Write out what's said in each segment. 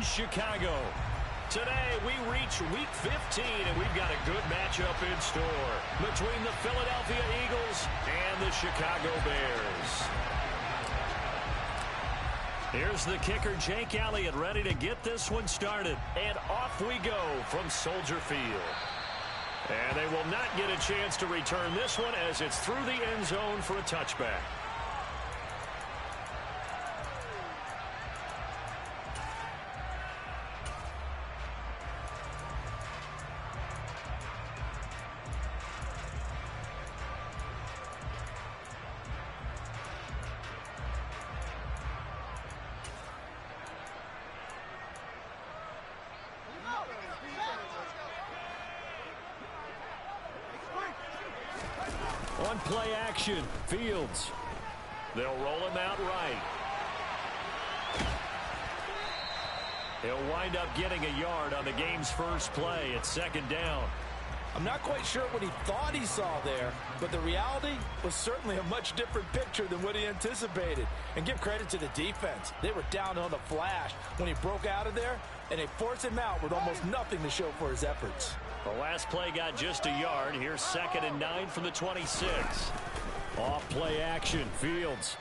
Chicago. Today, we reach Week 15, and we've got a good matchup in store between the Philadelphia Eagles and the Chicago Bears. Here's the kicker, Jake Elliott, ready to get this one started. And off we go from Soldier Field. And they will not get a chance to return this one as it's through the end zone for a touchback. On play action, Fields. They'll roll him out right. He'll wind up getting a yard on the game's first play at second down. I'm not quite sure what he thought he saw there, but the reality was certainly a much different picture than what he anticipated. And give credit to the defense. They were down on the flash when he broke out of there, and they forced him out with almost nothing to show for his efforts. The last play got just a yard. Here's 2nd and 9 from the 26. Off play action, Fields.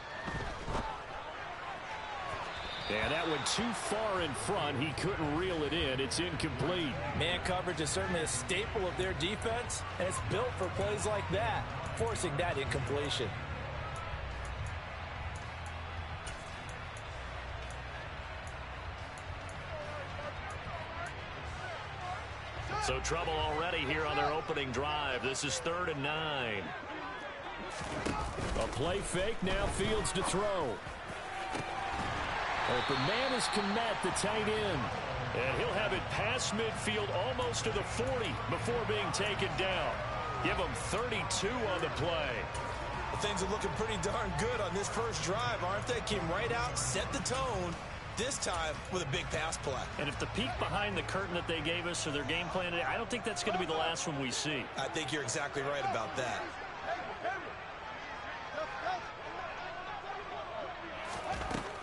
And that went too far in front. He couldn't reel it in. It's incomplete. Man coverage is certainly a staple of their defense, and it's built for plays like that, forcing that incompletion. So trouble already here on their opening drive. This is 3rd and 9. A play fake, now Fields to throw. Open man is Kmet, the tight end. And he'll have it past midfield almost to the 40 before being taken down. Give him 32 on the play. Well, things are looking pretty darn good on this first drive, aren't they? Came right out, set the tone. This time with a big pass play. And if the peek behind the curtain that they gave us or their game plan today, I don't think that's going to be the last one we see. I think you're exactly right about that.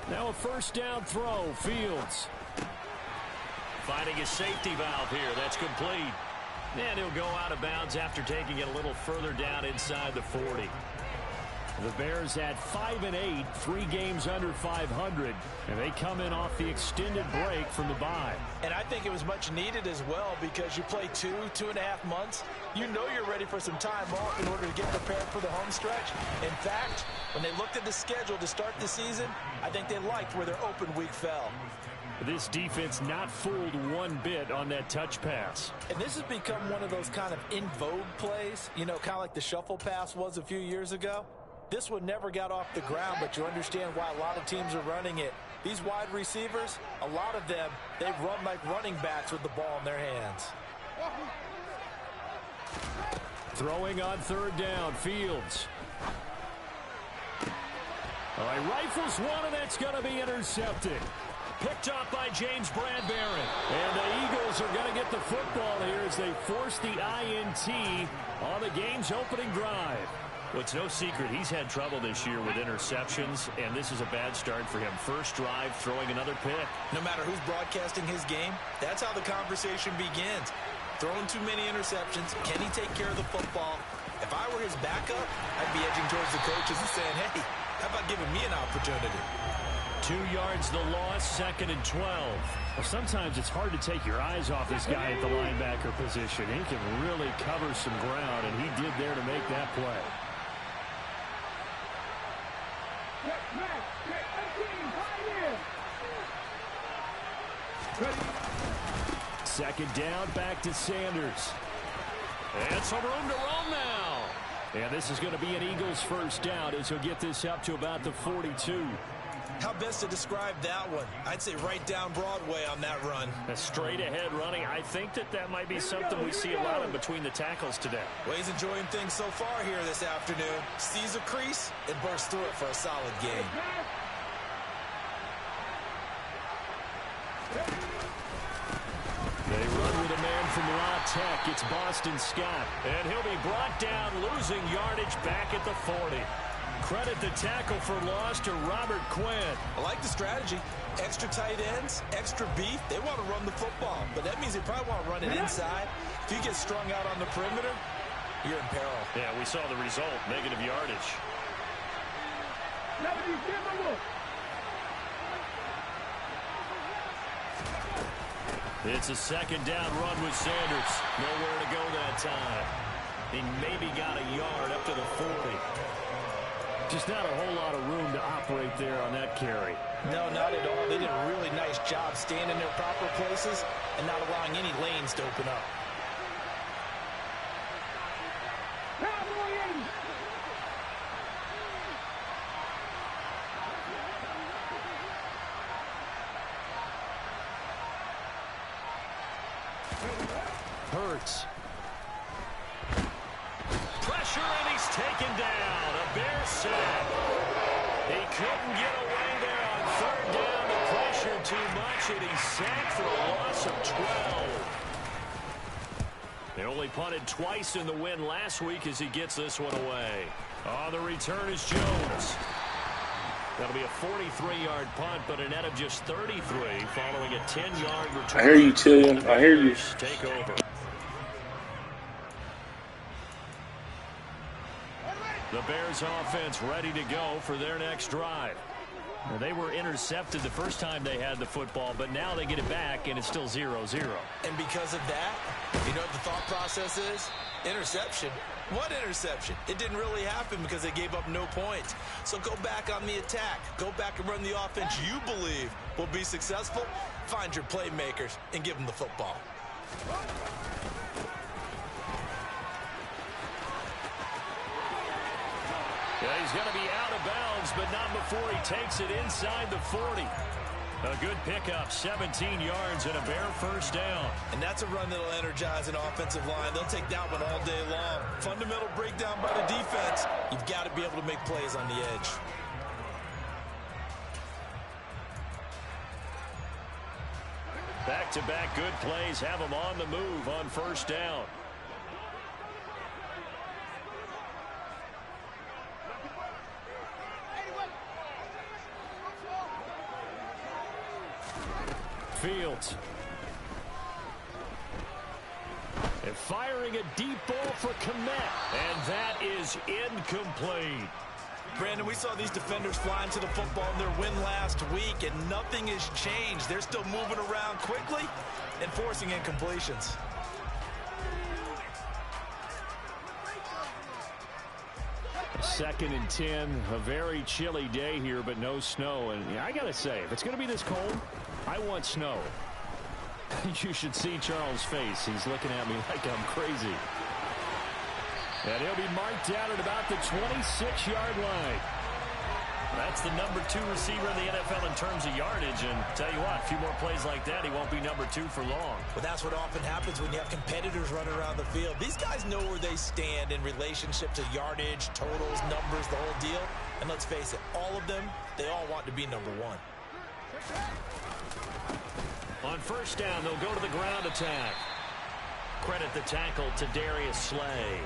Now a first down throw, Fields. Finding his safety valve here. That's complete. And he'll go out of bounds after taking it a little further down inside the 40. The Bears at 5-8, 3 games under 500, and they come in off the extended break from the bye. And I think it was much needed as well because you play 2.5 months. You know you're ready for some time off in order to get prepared for the home stretch. In fact, when they looked at the schedule to start the season, I think they liked where their open week fell. This defense not fooled one bit on that touch pass. And this has become one of those kind of in vogue plays, you know, kind of like the shuffle pass was a few years ago. This one never got off the ground, but you understand why a lot of teams are running it. These wide receivers, a lot of them, they run like running backs with the ball in their hands. Throwing on 3rd down, Fields. All right, rifles one, and that's going to be intercepted. Picked up by James Bradbury. And the Eagles are going to get the football here as they force the INT on the game's opening drive. Well, it's no secret he's had trouble this year with interceptions, and this is a bad start for him. First drive, throwing another pick. No matter who's broadcasting his game, that's how the conversation begins. Throwing too many interceptions, can he take care of the football? If I were his backup, I'd be edging towards the coaches and saying, hey, how about giving me an opportunity? 2 yards the loss, 2nd and 12. Well, sometimes it's hard to take your eyes off this guy at the linebacker position. He can really cover some ground, and he did there to make that play. Second down, back to Sanders. And some room to roam now. And this is going to be an Eagles first down as he'll get this up to about the 42. How best to describe that one? I'd say right down Broadway on that run. A straight ahead running. I think that might be something we see a lot of between the tackles today. Well, he's enjoying things so far here this afternoon. Sees a crease and bursts through it for a solid game. They run with a man from La Tech. It's Boston Scott. And he'll be brought down, losing yardage back at the 40. Credit the tackle for loss to Robert Quinn. I like the strategy. Extra tight ends, extra beef. They want to run the football, but that means they probably want to run it inside. If you get strung out on the perimeter, you're in peril. Yeah, we saw the result, negative yardage. It's a second down run with Sanders. Nowhere to go that time. He maybe got a yard up to the 40. Just not a whole lot of room to operate there on that carry. No, not at all. They did a really nice job staying in their proper places and not allowing any lanes to open up. Hurts. Pressure, and he's taken down. A Bear sack. He couldn't get away there on third down. The pressure too much, and he's sacked for a loss of 12. They only punted twice in the win last week as he gets this one away. On the return is Jones. That'll be a 43-yard punt, but a net of just 33 following a 10-yard return. I hear you, Tillian. I hear you. Take over. The Bears offense ready to go for their next drive. Now, they were intercepted the first time they had the football, but now they get it back, and it's still 0-0. And because of that, you know what the thought process is? Interception. What interception? It didn't really happen because they gave up no points. So go back on the attack. Go back and run the offense you believe will be successful. Find your playmakers and give them the football. Yeah, he's going to be out of bounds, but not before he takes it inside the 40. A good pickup, 17 yards and a Bear first down. And that's a run that'll energize an offensive line. They'll take that one all day long. Fundamental breakdown by the defense. You've got to be able to make plays on the edge. Back-to-back good plays have him on the move on first down. Fields. And firing a deep ball for Kmet. And that is incomplete. Brandon, we saw these defenders flying to the football in their win last week, and nothing has changed. They're still moving around quickly and forcing incompletions. Second and 10, a very chilly day here, but no snow. And I got to say, if it's going to be this cold, I want snow. You should see Charles' face. He's looking at me like I'm crazy. And he'll be marked down at about the 26-yard line. That's the number 2 receiver in the NFL in terms of yardage. And tell you what, a few more plays like that, he won't be number 2 for long. Well, that's what often happens when you have competitors running around the field. These guys know where they stand in relationship to yardage, totals, numbers, the whole deal. And let's face it, all of them, they all want to be number 1. On first down, they'll go to the ground attack. Credit the tackle to Darius Slay.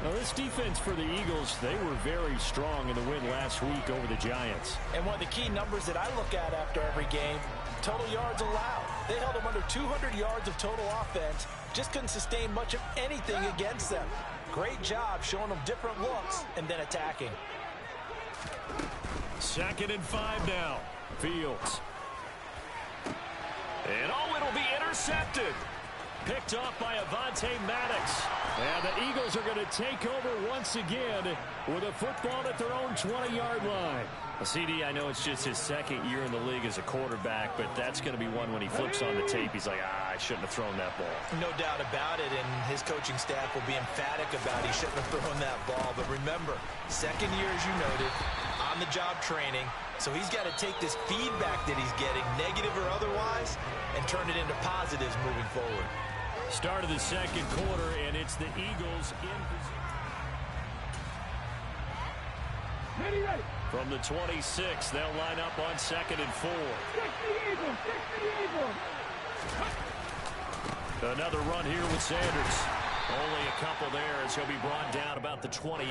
Now, this defense for the Eagles, they were very strong in the win last week over the Giants. And one of the key numbers that I look at after every game, total yards allowed. They held them under 200 yards of total offense. Just couldn't sustain much of anything against them. Great job showing them different looks and then attacking. 2nd and 5 now. Fields. And it'll be intercepted. Picked off by Avonte Maddox. And the Eagles are going to take over once again with a football at their own 20-yard line. CD, I know it's just his second year in the league as a quarterback, but that's going to be one when he flips on the tape. He's like, I shouldn't have thrown that ball. No doubt about it, and his coaching staff will be emphatic about he shouldn't have thrown that ball. But remember, second year, as you noted, on-the-job training. So he's got to take this feedback that he's getting, negative or otherwise, and turn it into positives moving forward. Start of the second quarter, and it's the Eagles in position. From the 26, they'll line up on 2nd and 4. Another run here with Sanders. Only a couple there as he'll be brought down about the 28.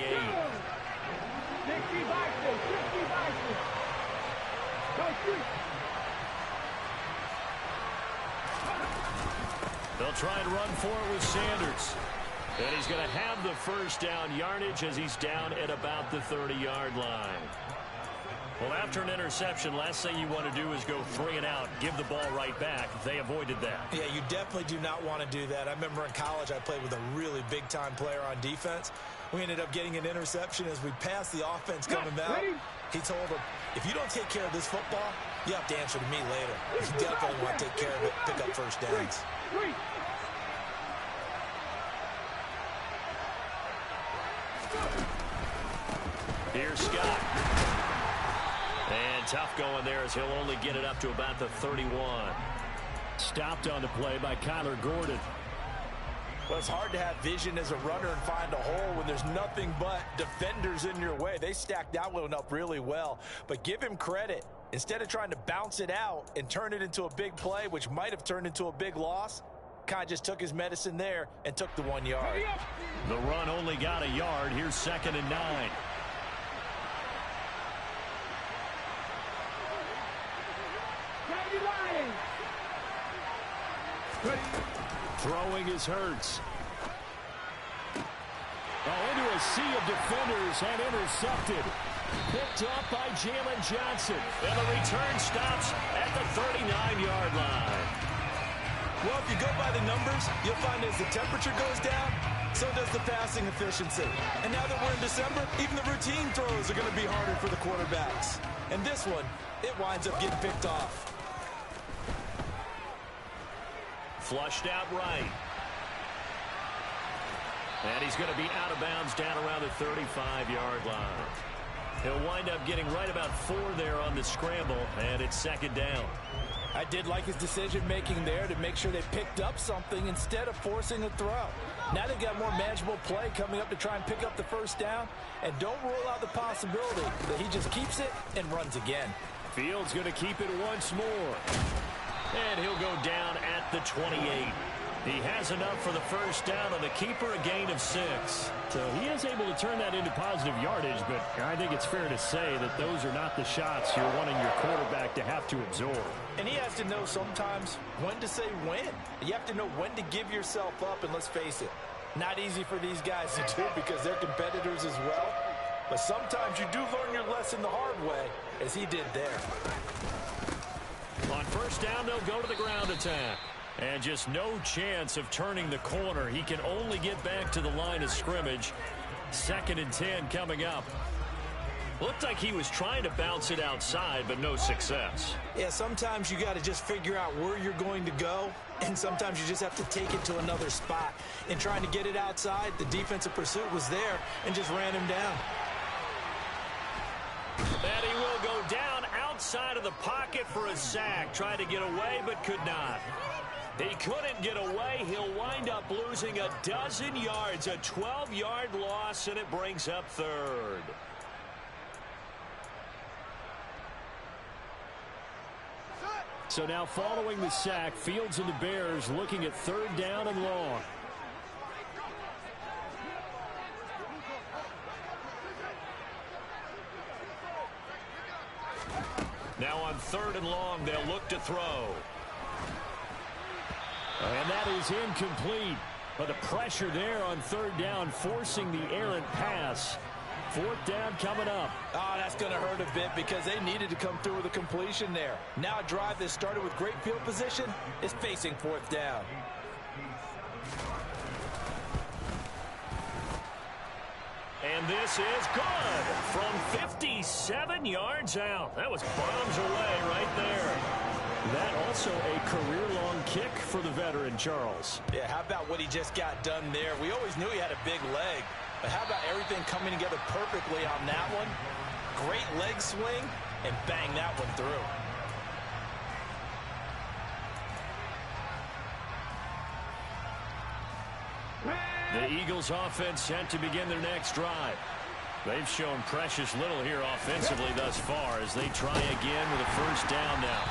They'll try and run for it with Sanders. And he's going to have the first down yardage as he's down at about the 30-yard line. Well, after an interception, last thing you want to do is go 3 and out, give the ball right back. They avoided that. Yeah, you definitely do not want to do that. I remember in college I played with a really big-time player on defense. We ended up getting an interception as we passed the offense coming out. He told him, if you don't take care of this football, you have to answer to me later. You definitely want to take care of it, pick up first downs. Here's Scott. And tough going there as he'll only get it up to about the 31. Stopped on the play by Kyler Gordon. Well, it's hard to have vision as a runner and find a hole when there's nothing but defenders in your way. They stacked that one up really well. But give him credit. Instead of trying to bounce it out and turn it into a big play, which might have turned into a big loss, kind of just took his medicine there and took the 1 yard. The run only got a yard. Here's 2nd and 9. Throwing is Hurts. Into a sea of defenders and intercepted. Picked up by Jalen Johnson. And the return stops at the 39-yard line. Well, if you go by the numbers, you'll find as the temperature goes down, so does the passing efficiency. And now that we're in December, even the routine throws are going to be harder for the quarterbacks. And this one, it winds up getting picked off. Flushed out right. And he's going to be out of bounds down around the 35-yard line. He'll wind up getting right about 4 there on the scramble, and it's 2nd down. I did like his decision-making there to make sure they picked up something instead of forcing a throw. Now they've got more manageable play coming up to try and pick up the first down, and don't rule out the possibility that he just keeps it and runs again. Fields going to keep it once more. And he'll go down at the 28. He has enough for the first down on the keeper, a gain of 6. So he is able to turn that into positive yardage, but I think it's fair to say that those are not the shots you're wanting your quarterback to have to absorb. And he has to know sometimes when to say when. You have to know when to give yourself up, and let's face it, not easy for these guys to do because they're competitors as well. But sometimes you do learn your lesson the hard way, as he did there. On first down, they'll go to the ground attack. And just no chance of turning the corner. He can only get back to the line of scrimmage. 2nd and 10 coming up. Looked like he was trying to bounce it outside, but no success. Yeah, sometimes you got to just figure out where you're going to go, and sometimes you just have to take it to another spot. In trying to get it outside, the defensive pursuit was there and just ran him down. And he will go down outside of the pocket for a sack. Tried to get away, but could not. He couldn't get away. He'll wind up losing a dozen yards, a 12-yard loss, and it brings up 3rd. So now following the sack, Fields and the Bears looking at 3rd down and long. Now on 3rd and long, they'll look to throw. And that is incomplete. But the pressure there on 3rd down, forcing the errant pass. 4th down coming up. Oh, that's going to hurt a bit because they needed to come through with a completion there. Now a drive that started with great field position is facing 4th down. And this is good from 57 yards out. That was bombs away right there. That also a career-long kick for the veteran, Charles. Yeah, how about what he just got done there? We always knew he had a big leg, but how about everything coming together perfectly on that one? Great leg swing, and bang that one through. The Eagles offense set to begin their next drive. They've shown precious little here offensively thus far as they try again with a first down now.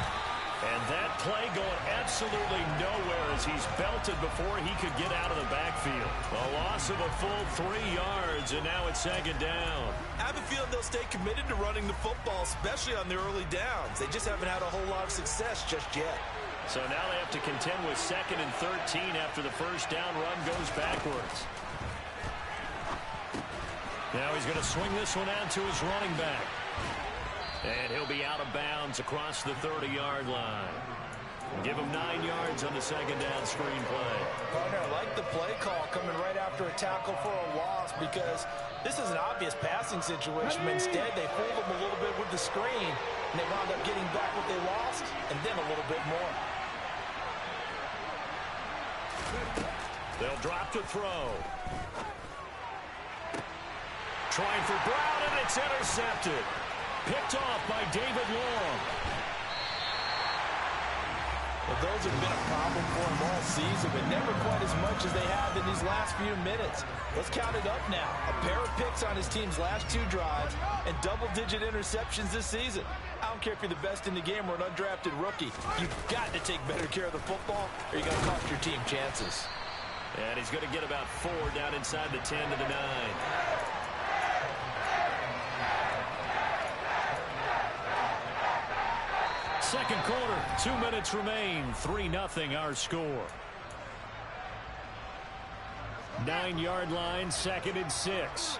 And that play going absolutely nowhere as he's belted before he could get out of the backfield. A loss of a full 3 yards, and now it's second down. I have a feeling they'll stay committed to running the football, especially on their early downs. They just haven't had a whole lot of success just yet. So now they have to contend with 2nd and 13 after the first down run goes backwards. Now he's going to swing this one out to his running back. And he'll be out of bounds across the 30-yard line. Give him 9 yards on the second down screen play. Partner, I like the play call coming right after a tackle for a loss because this is an obvious passing situation. Instead, they fooled them a little bit with the screen, and they wound up getting back what they lost and then a little bit more. They'll drop to throw. Trying for Brown, and it's intercepted. Picked off by David Long. Well, those have been a problem for him all season, but never quite as much as they have in these last few minutes. Let's count it up now. A pair of picks on his team's last 2 drives and double-digit interceptions this season. I don't care if you're the best in the game or an undrafted rookie. You've got to take better care of the football or you're going to cost your team chances. And he's going to get about 4 down inside the 10 to the 9. Second quarter, 2 minutes remain, 3-0 our score. 9-yard line, 2nd and 6.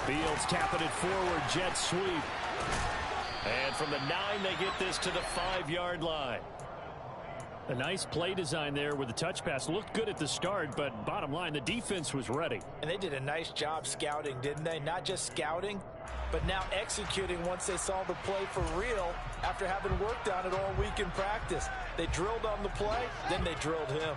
Fields tapping it forward, jet sweep. And from the 9, they get this to the 5-yard line. A nice play design there with the touch pass. Looked good at the start, but bottom line, the defense was ready. And they did a nice job scouting, didn't they? Not just scouting, but now executing once they saw the play for real after having worked on it all week in practice. They drilled on the play, then they drilled him.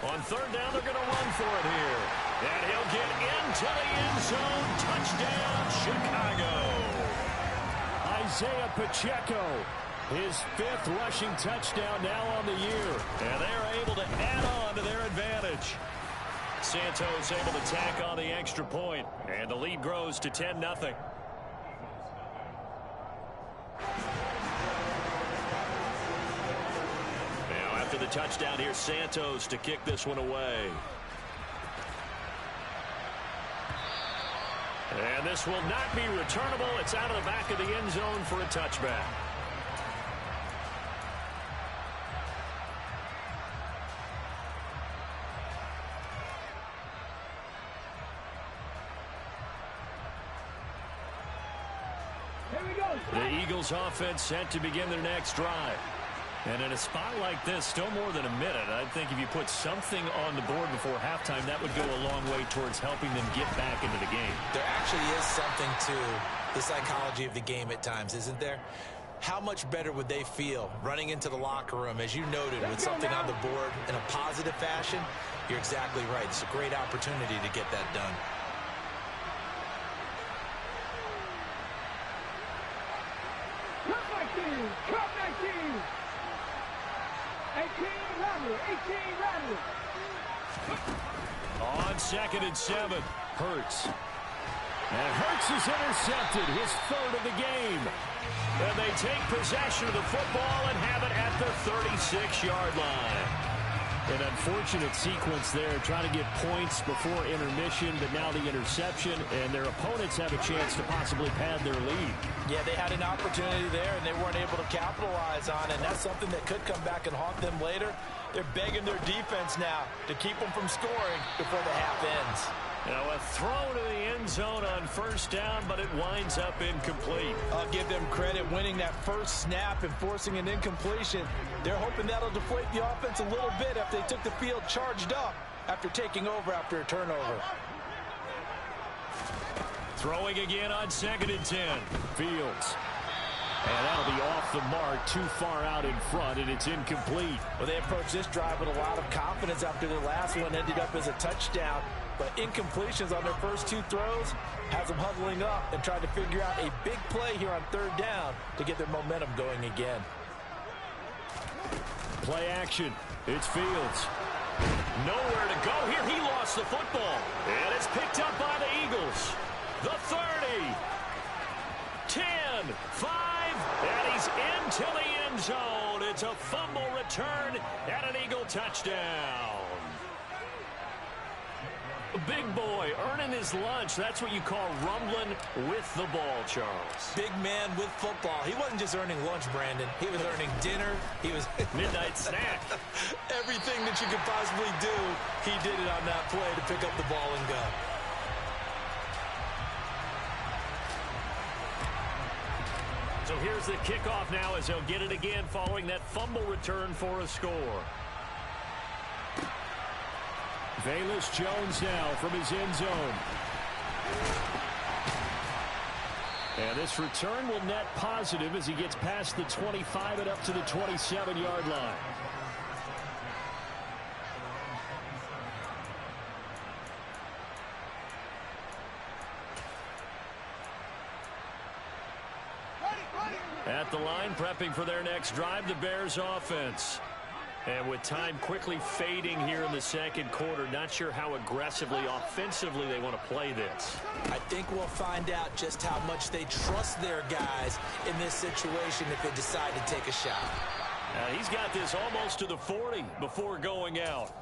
On 3rd down, they're going to run for it here. And he'll get into the end zone. Touchdown, Chicago. Isaiah Pacheco, his 5th rushing touchdown now on the year. And they're able to add on to their advantage. Santos able to tack on the extra point. And the lead grows to 10-0. After the touchdown, here's Santos to kick this one away. And this will not be returnable. It's out of the back of the end zone for a touchback. The Eagles offense set to begin their next drive. And in a spot like this, still more than a minute, I think if you put something on the board before halftime, that would go a long way towards helping them get back into the game. There actually is something to the psychology of the game at times, isn't there? How much better would they feel running into the locker room, as you noted, with something on the board in a positive fashion? You're exactly right. It's a great opportunity to get that done. On 2nd and 7, Hurts. And Hurts is intercepted, his 3rd of the game. And they take possession of the football and have it at the 36-yard line. An unfortunate sequence there, trying to get points before intermission, but now the interception, and their opponents have a chance to possibly pad their lead. Yeah, they had an opportunity there, and they weren't able to capitalize on it, and that's something that could come back and haunt them later. They're begging their defense now to keep them from scoring before the half ends. Now a throw to the end zone on 1st down, but it winds up incomplete. I'll give them credit winning that first snap and forcing an incompletion. They're hoping that'll deflate the offense a little bit after they took the field charged up after taking over after a turnover. Throwing again on 2nd and 10. Fields. And that'll be off the mark, too far out in front, and it's incomplete. Well, they approached this drive with a lot of confidence after the last one ended up as a touchdown. but incompletions on their first 2 throws has them huddling up and trying to figure out a big play here on 3rd down to get their momentum going again. Play action. It's Fields. Nowhere to go here. He lost the football. And it's picked up by the Eagles. The 30. 10. 5. And he's into the end zone. It's a fumble return and an Eagle touchdown. Big boy earning his lunch. That's what you call rumbling with the ball, Charles. Big man with football. He wasn't just earning lunch, Brandon. He was earning dinner. He was midnight snack. Everything that you could possibly do, he did it on that play to pick up the ball and go. So here's the kickoff now as they'll get it again following that fumble return for a score. Velus Jones now from his end zone. And this return will net positive as he gets past the 25 and up to the 27-yard line. At the line, prepping for their next drive, the Bears offense. And with time quickly fading here in the second quarter, not sure how aggressively, offensively they want to play this. I think we'll find out just how much they trust their guys in this situation if they decide to take a shot. He's got this almost to the 40 before going out.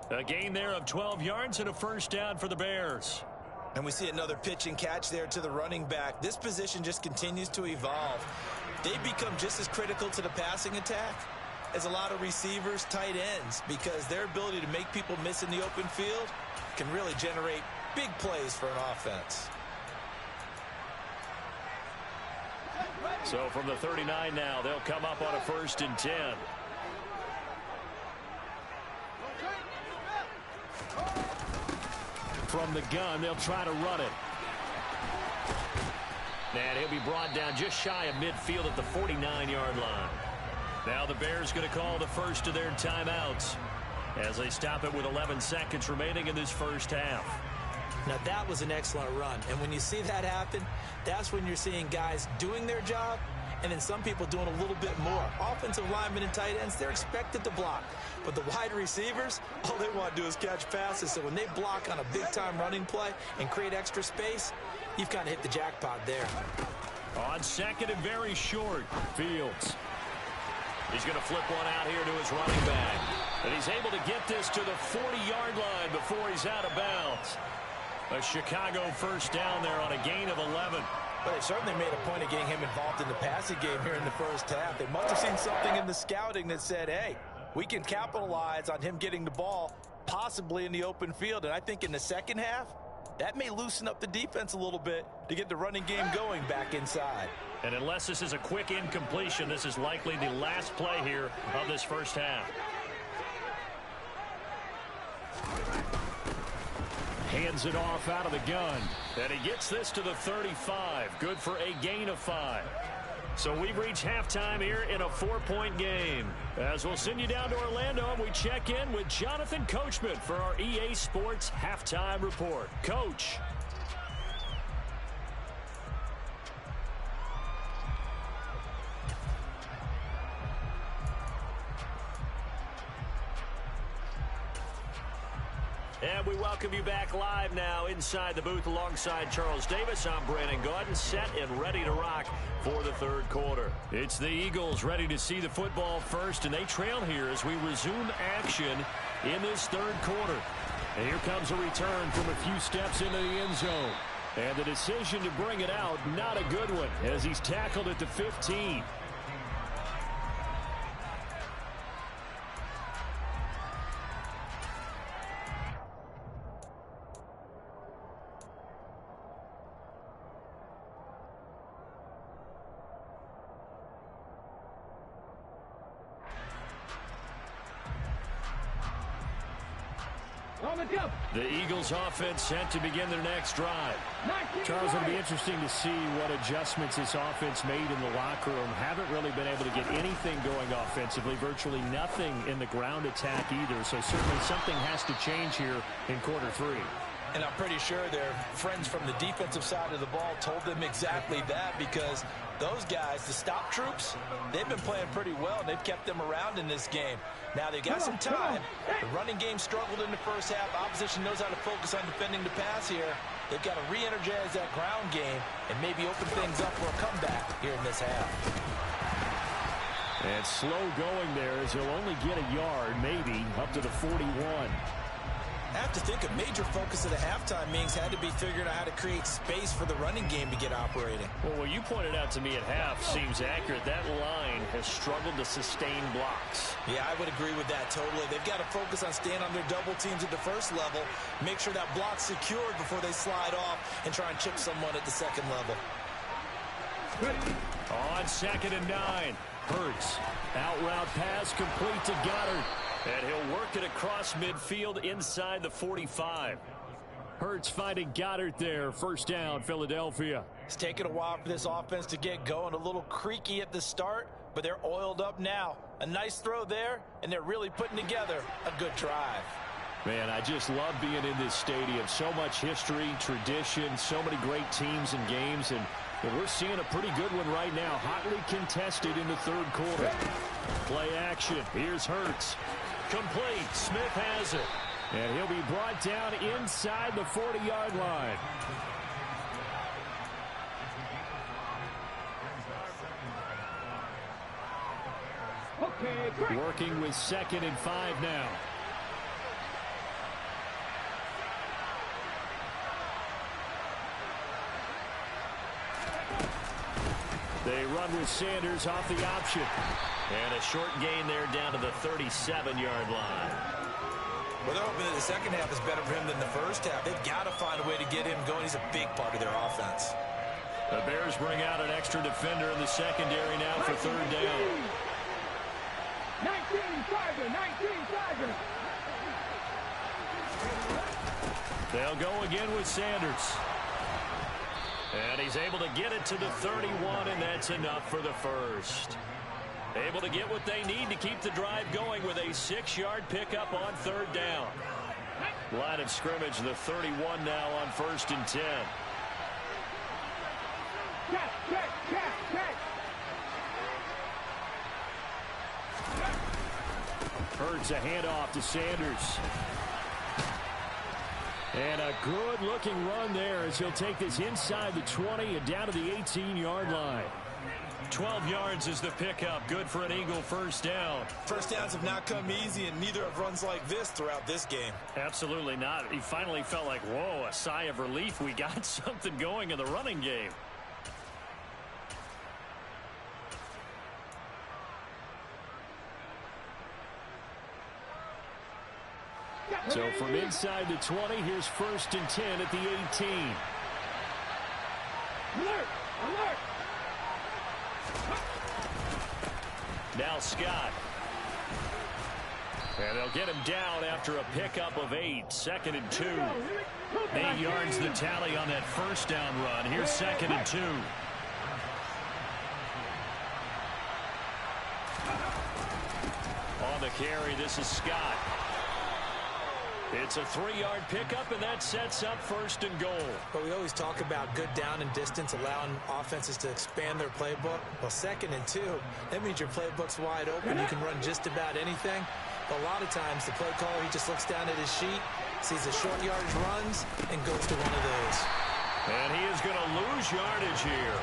A gain there of 12 yards and a first down for the Bears. And we see another pitch and catch there to the running back. This position just continues to evolve. They become just as critical to the passing attack as a lot of receivers, tight ends, because their ability to make people miss in the open field can really generate big plays for an offense. So from the 39 now, they'll come up on a 1st and 10. From the gun, they'll try to run it. And he'll be brought down just shy of midfield at the 49-yard line. Now the Bears going to call the first of their timeouts as they stop it with 11 seconds remaining in this first half. Now that was an excellent run. And when you see that happen, that's when you're seeing guys doing their job and then some people doing a little bit more. Offensive linemen and tight ends, they're expected to block. But the wide receivers, all they want to do is catch passes. So when they block on a big-time running play and create extra space, you've kind of hit the jackpot there. On second and very short, Fields. He's going to flip one out here to his running back. And he's able to get this to the 40-yard line before he's out of bounds. A Chicago first down there on a gain of 11. But they certainly made a point of getting him involved in the passing game here in the first half. They must have seen something in the scouting that said, hey, we can capitalize on him getting the ball possibly in the open field. And I think in the second half, that may loosen up the defense a little bit to get the running game going back inside. And unless this is a quick incompletion, this is likely the last play here of this first half. Hands it off out of the gun. And he gets this to the 35. Good for a gain of 5. So we've reached halftime here in a 4-point game. As we'll send you down to Orlando, and we check in with Jonathan Coachman for our EA Sports Halftime Report. Coach. And we welcome you back live now inside the booth alongside Charles Davis. I'm Brandon Gaudin, set and ready to rock for the third quarter. It's the Eagles ready to see the football first, and they trail here as we resume action in this third quarter. And here comes a return from a few steps into the end zone. And the decision to bring it out, not a good one, as he's tackled at the 15. The Eagles offense set to begin their next drive. Charles, it'll be interesting to see what adjustments this offense made in the locker room. Haven't really been able to get anything going offensively, virtually nothing in the ground attack either. So certainly something has to change here in quarter 3. And I'm pretty sure their friends from the defensive side of the ball told them exactly that, because those guys, the stop troops, they've been playing pretty well. They've kept them around in this game. Now they've got some time. The running game struggled in the first half. Opposition knows how to focus on defending the pass here. They've got to re-energize that ground game and maybe open things up for a comeback here in this half. And slow going there as he'll only get a yard, maybe, up to the 41. I have to think a major focus of the halftime meetings had to be figuring out how to create space for the running game to get operating. Well, what you pointed out to me at half seems accurate. That line has struggled to sustain blocks. Yeah, I would agree with that totally. They've got to focus on staying on their double teams at the first level, make sure that block's secured before they slide off and try and chip someone at the second level. On 2nd and 9, Hurts. Out route pass complete to Goddard. And he'll work it across midfield inside the 45. Hurts finding Goddard there. First down, Philadelphia. It's taken a while for this offense to get going. A little creaky at the start, but they're oiled up now. A nice throw there, and they're really putting together a good drive. Man, I just love being in this stadium. So much history, tradition, so many great teams and games, and we're seeing a pretty good one right now. Hotly contested in the third quarter. Play action. Here's Hurts. Complete. Smith has it. And he'll be brought down inside the 40-yard line. Working with 2nd and 5 now. They run with Sanders off the option. And a short gain there down to the 37-yard line. Well, they're hoping that the second half is better for him than the first half. They've got to find a way to get him going. He's a big part of their offense. The Bears bring out an extra defender in the secondary now for third down. 19 Chargers, 19 Chargers. They'll go again with Sanders. And he's able to get it to the 31, and that's enough for the first. Able to get what they need to keep the drive going with a 6-yard pickup on third down. Line of scrimmage, the 31 now on 1st and 10. Hurts a handoff to Sanders. And a good-looking run there as he'll take this inside the 20 and down to the 18-yard line. 12 yards is the pickup. Good for an Eagle first down. First downs have not come easy, and neither have runs like this throughout this game. Absolutely not. He finally felt like, whoa, a sigh of relief. We got something going in the running game. So from inside the 20, here's 1st and 10 at the 18. Alert! Alert! Now Scott. And they'll get him down after a pickup of 8. 2nd and 2. 8 yards the tally on that first down run. Here's 2nd and 2. On the carry, this is Scott. It's a 3-yard pickup, and that sets up 1st and goal. But we always talk about good down and distance, allowing offenses to expand their playbook. Well, 2nd and 2, that means your playbook's wide open. You can run just about anything. But a lot of times, the play caller, he just looks down at his sheet, sees the short yardage runs, and goes to one of those. And he is going to lose yardage here.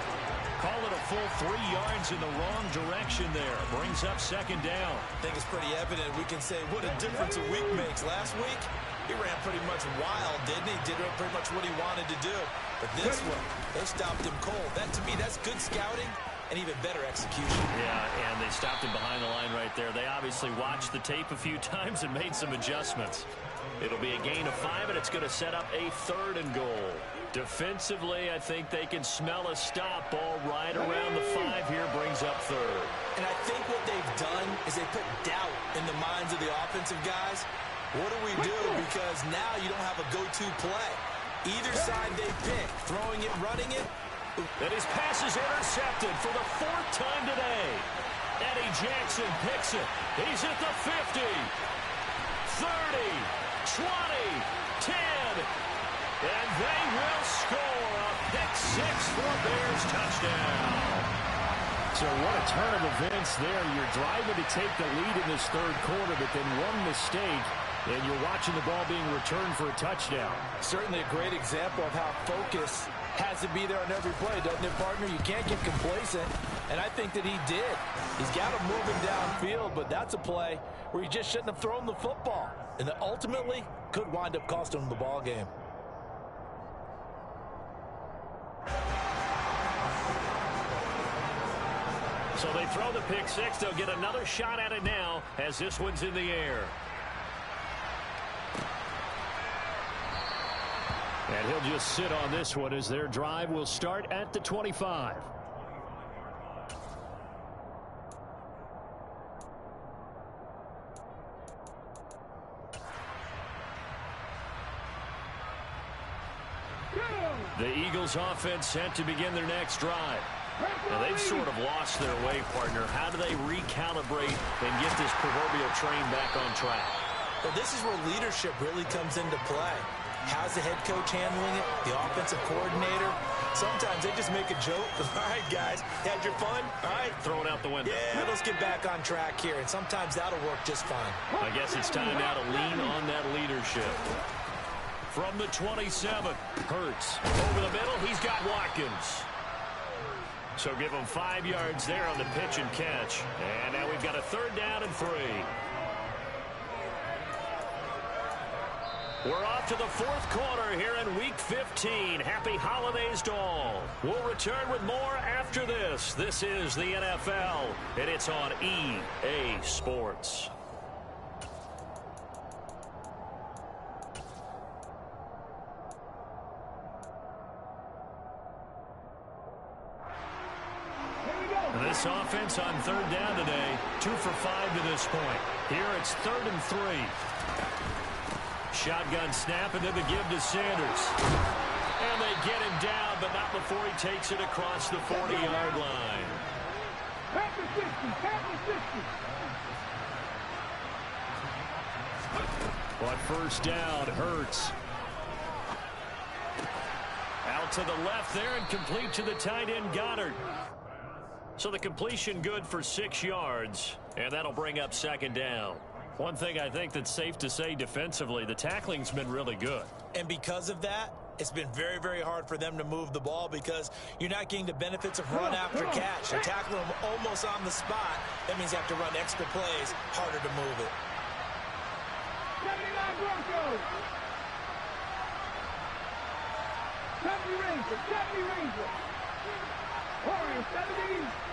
Call it a full 3 yards in the wrong direction there. Brings up 2nd down. I think it's pretty evident. We can say what a difference a week makes. Last week, he ran pretty much wild, didn't he? Did pretty much what he wanted to do. But this one, they stopped him cold. That, to me, that's good scouting and even better execution. Yeah, and they stopped him behind the line right there. They obviously watched the tape a few times and made some adjustments. It'll be a gain of 5, and it's going to set up a 3rd and goal. Defensively, I think they can smell a stop. Ball right around the 5 here, brings up 3rd. And I think what they've done is they put doubt in the minds of the offensive guys. What do we do? Because now you don't have a go-to play. Either side they pick, throwing it, running it. And his pass is intercepted for the 4th time today. Eddie Jackson picks it. He's at the 50, 30, 20, 10. And they will score a pick-6 for a Bears touchdown. So what a turn of events there. You're driving to take the lead in this third quarter, but then one mistake, and you're watching the ball being returned for a touchdown. Certainly a great example of how focus has to be there on every play, doesn't it, partner? You can't get complacent, and I think that he did. He's got him moving downfield, but that's a play where he just shouldn't have thrown the football, and that ultimately could wind up costing him the ball game. So they throw the pick-6. They'll get another shot at it now as this one's in the air. And he'll just sit on this one as their drive will start at the 25. The Eagles offense set to begin their next drive. Now they've sort of lost their way, partner. How do they recalibrate and get this proverbial train back on track? Well, this is where leadership really comes into play. How's the head coach handling it? The offensive coordinator? Sometimes they just make a joke. All right, guys, had your fun? All right. Throw it out the window. Yeah, let's get back on track here. And sometimes that'll work just fine. I guess it's time now to lean on that leadership. From the 27, Hurts. Over the middle, he's got Watkins. So give him 5 yards there on the pitch and catch. And now we've got a 3rd down and 3. We're off to the 4th quarter here in Week 15. Happy holidays to all. We'll return with more after this. This is the NFL, and it's on EA Sports. This offense on 3rd down today, 2 for 5 to this point. Here it's 3rd and 3. Shotgun snap and then the give to Sanders. And they get him down, but not before he takes it across the 40-yard line. Pass the 60, pass the 60. But first down, Hurts. Out to the left there and complete to the tight end, Goddard. So the completion good for 6 yards, and that'll bring up 2nd down. One thing I think that's safe to say defensively, the tackling's been really good. And because of that, it's been very, very hard for them to move the ball because you're not getting the benefits of run after catch. They're tackling them almost on the spot. That means you have to run extra plays, harder to move it. 79 Broncos. 70 Rangers, 70 Rangers. Warriors, 70.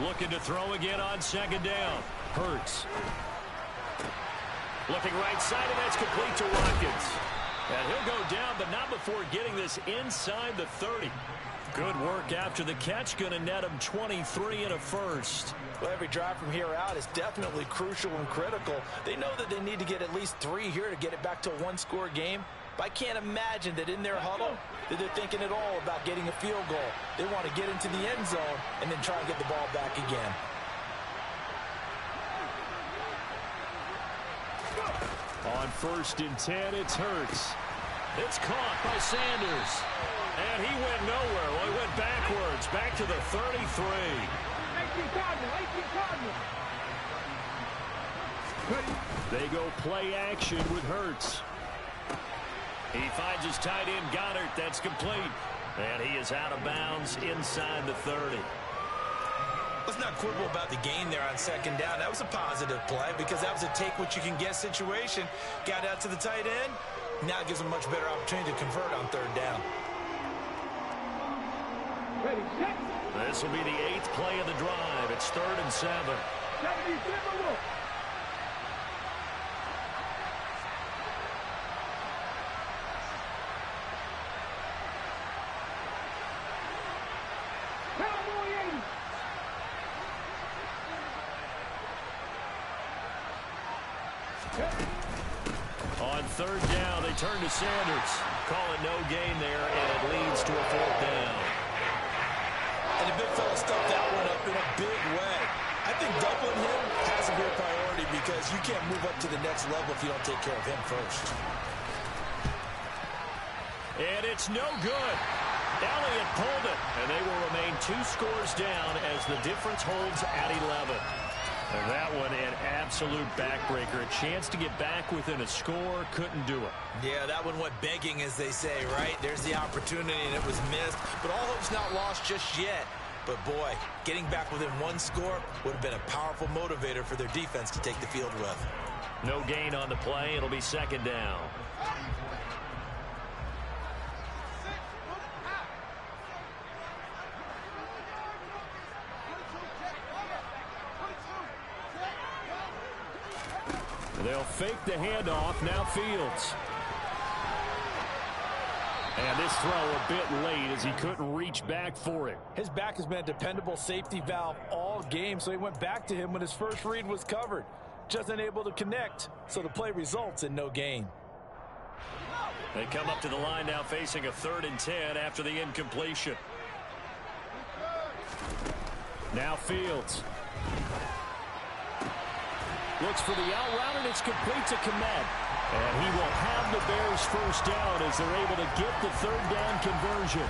Looking to throw again on 2nd down. Hurts. Looking right side, and that's complete to Watkins. And he'll go down, but not before getting this inside the 30. Good work after the catch. Going to net him 23 and a first. Well, every drive from here out is definitely crucial and critical. They know that they need to get at least 3 here to get it back to a one-score game. But I can't imagine that in their huddle that they're thinking at all about getting a field goal. They want to get into the end zone and then try and get the ball back again. On 1st and 10, it's Hurts. It's caught by Sanders. And he went nowhere. Well, he went backwards, back to the 33. 18 Cardinal, 18 Cardinal. They go play action with Hurts. He finds his tight end, Goddard. That's complete. And he is out of bounds inside the 30. Let's not quibble about the gain there on 2nd down. That was a positive play because that was a take-what-you-can-get situation. Got out to the tight end. Now it gives them a much better opportunity to convert on 3rd down. Ready, set. This will be the 8th play of the drive. It's 3rd and 7. 77 Wolf. On 3rd down, they turn to Sanders. Call it no gain there, and it leads to a 4th down. And the big fella stuffed that one up in a big way. I think doubling him has to be a priority because you can't move up to the next level if you don't take care of him first. it's no good. Elliott pulled it, and they will remain 2 scores down as the difference holds at 11. And that one an absolute backbreaker. A chance to get back within a score, couldn't do it. Yeah, that one went begging, as they say, right? There's the opportunity, and it was missed. But all hope's not lost just yet. But, boy, getting back within 1 score would have been a powerful motivator for their defense to take the field with. No gain on the play. It'll be 2nd down. They'll fake the handoff. Now Fields. And this throw a bit late as he couldn't reach back for it. His back has been a dependable safety valve all game, so he went back to him when his first read was covered. Just unable to connect, so the play results in no gain. They come up to the line now facing a 3rd and 10 after the incompletion. Now Fields. Looks for the out route, and it's complete to Kmet. And he will have the Bears first down as they're able to get the 3rd down conversion.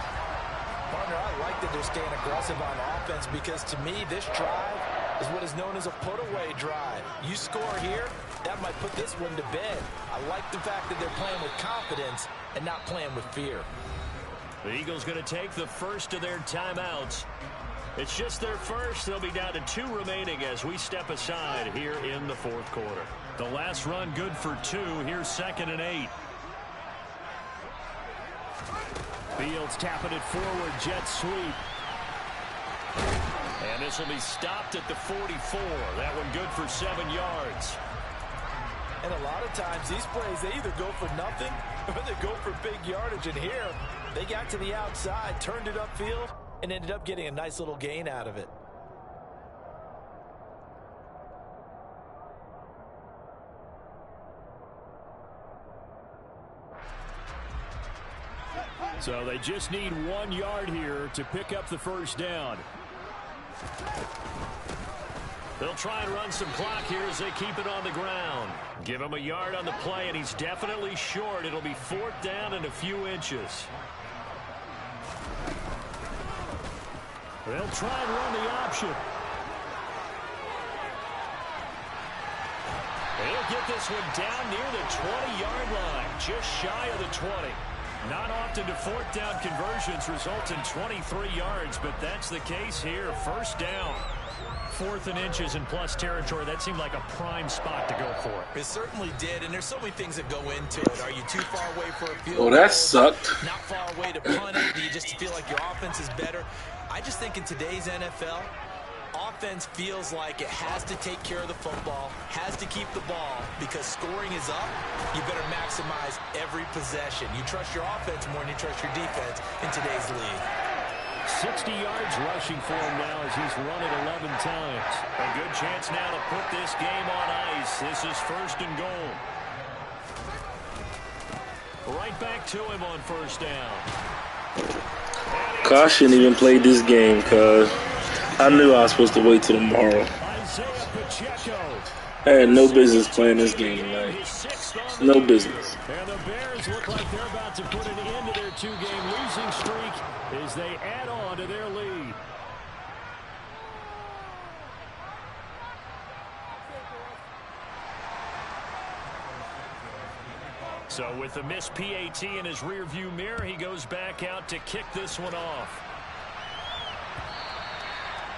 Partner, I like that they're staying aggressive on offense because to me this drive is what is known as a put-away drive. You score here, that might put this one to bed. I like the fact that they're playing with confidence and not playing with fear. The Eagles going to take the first of their timeouts. It's just their first. They'll be down to 2 remaining as we step aside here in the 4th quarter. The last run good for 2. Here's 2nd and 8. Fields tapping it forward. Jet sweep. And this will be stopped at the 44. That one good for 7 yards. And a lot of times these plays, they either go for nothing or they go for big yardage. And here, they got to the outside, turned it upfield, and ended up getting a nice little gain out of it. So they just need 1 yard here to pick up the first down. They'll try and run some clock here as they keep it on the ground. Give him a yard on the play, and he's definitely short. It'll be 4th down and a few inches. They'll try and run the option. They'll get this one down near the 20-yard line, just shy of the 20. Not often do 4th down conversions result in 23 yards, but that's the case here. First down. 4th and inches in plus territory. That seemed like a prime spot to go for. It certainly did, and there's so many things that go into it. Are you too far away for a field goal? Oh, that sucked. Not far away to punt it? Do you just feel like your offense is better? I just think in today's NFL, offense feels like it has to take care of the football, has to keep the ball, because scoring is up. You better maximize every possession. You trust your offense more than you trust your defense in today's league. 60 yards rushing for him now as he's run it 11 times. A good chance now to put this game on ice. This is 1st and goal. Right back to him on 1st down. I shouldn't even play this game because I knew I was supposed to wait till tomorrow. I had no business playing this game tonight. No business. And the Bears look like they're about to put an end to their 2-game losing streak as they add on to their lead. So with the missed PAT in his rearview mirror, he goes back out to kick this one off.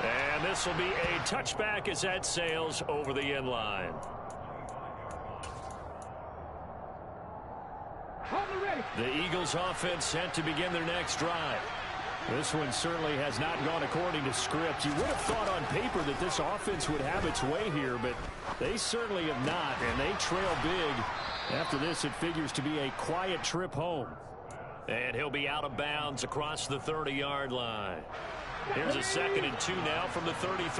And this will be a touchback as that sails over the end line. The Eagles offense set to begin their next drive. This one certainly has not gone according to script. You would have thought on paper that this offense would have its way here, but they certainly have not, and they trail big. After this, it figures to be a quiet trip home. And he'll be out of bounds across the 30-yard line. Here's a 2nd and 2 now from the 33.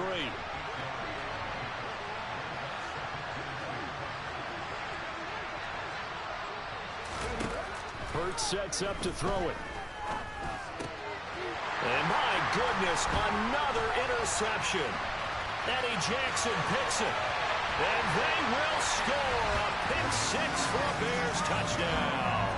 Hurts sets up to throw it. And my goodness, another interception. Eddie Jackson picks it. And they will score a pick 6 for a Bears touchdown.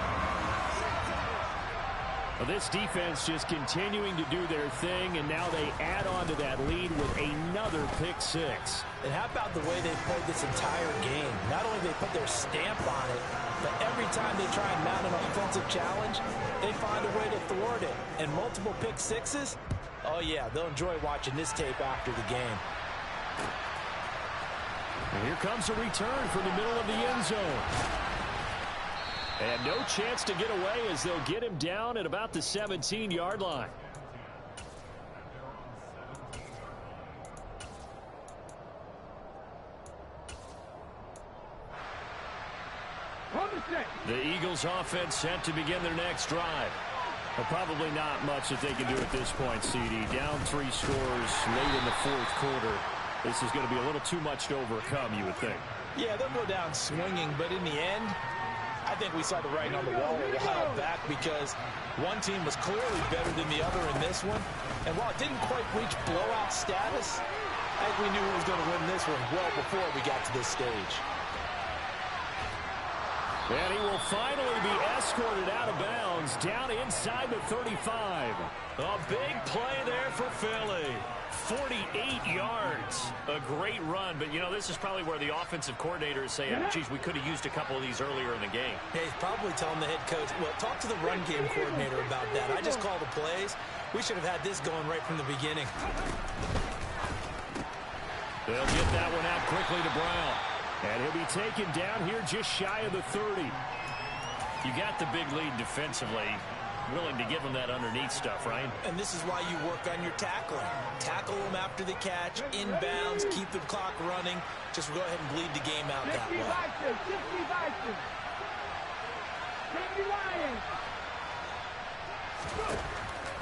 Well, this defense just continuing to do their thing, and now they add on to that lead with another pick six. And how about the way they played this entire game? Not only they put their stamp on it, but every time they try and mount an offensive challenge, they find a way to thwart it. And multiple pick sixes? Oh, yeah, they'll enjoy watching this tape after the game. And here comes a return from the middle of the end zone. And no chance to get away as they'll get him down at about the 17-yard line. The Eagles offense set to begin their next drive. Well, probably not much that they can do at this point, CD. Down 3 scores late in the fourth quarter. This is going to be a little too much to overcome, you would think. Yeah, they'll go down swinging, but in the end, I think we saw the writing on the wall a while back because one team was clearly better than the other in this one. And while it didn't quite reach blowout status, I think we knew who was going to win this one well before we got to this stage. And he will finally be escorted out of bounds down inside the 35. A big play there for Philly. 48 yards. A great run, but, you know, this is probably where the offensive coordinators say, geez, we could have used a couple of these earlier in the game. Yeah, he's probably telling the head coach, well, talk to the run game coordinator about that. I just call the plays. We should have had this going right from the beginning. They'll get that one out quickly to Brown. And he'll be taken down here just shy of the 30. You got the big lead defensively. Willing to give him that underneath stuff, right? And this is why you work on your tackling. Tackle them after the catch, inbounds, keep the clock running. Just go ahead and bleed the game out that way.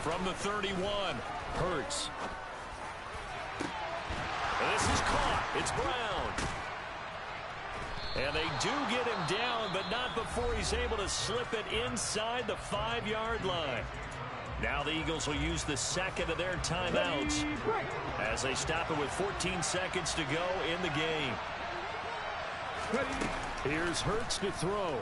From the 31, Hurts. This is caught. It's Brown. And they do get him down, but not before he's able to slip it inside the 5-yard line. Now the Eagles will use the second of their timeouts as they stop it with 14 seconds to go in the game. Here's Hurts to throw.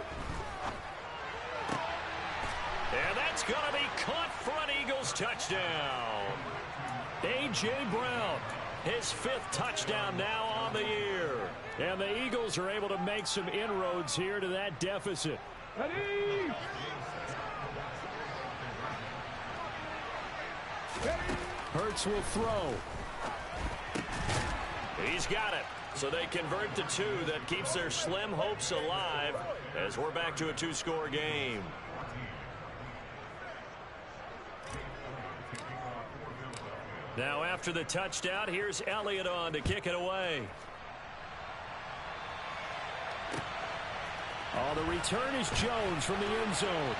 And that's going to be caught for an Eagles touchdown. A.J. Brown, his 5th touchdown now on the year. And the Eagles are able to make some inroads here to that deficit. Ready. Hurts will throw. He's got it. So they convert to 2. That keeps their slim hopes alive as we're back to a 2-score game. Now after the touchdown, here's Elliott on to kick it away. Oh, the return is Jones from the end zone.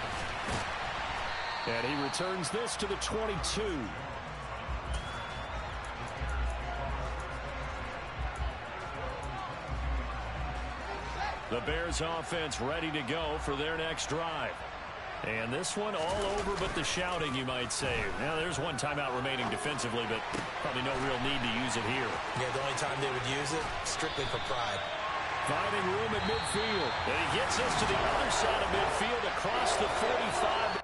And he returns this to the 22. The Bears offense ready to go for their next drive. And this one all over but the shouting, you might say. Now, there's one timeout remaining defensively, but probably no real need to use it here. Yeah, the only time they would use it, strictly for pride. Finding room at midfield. And he gets us to the other side of midfield across the 45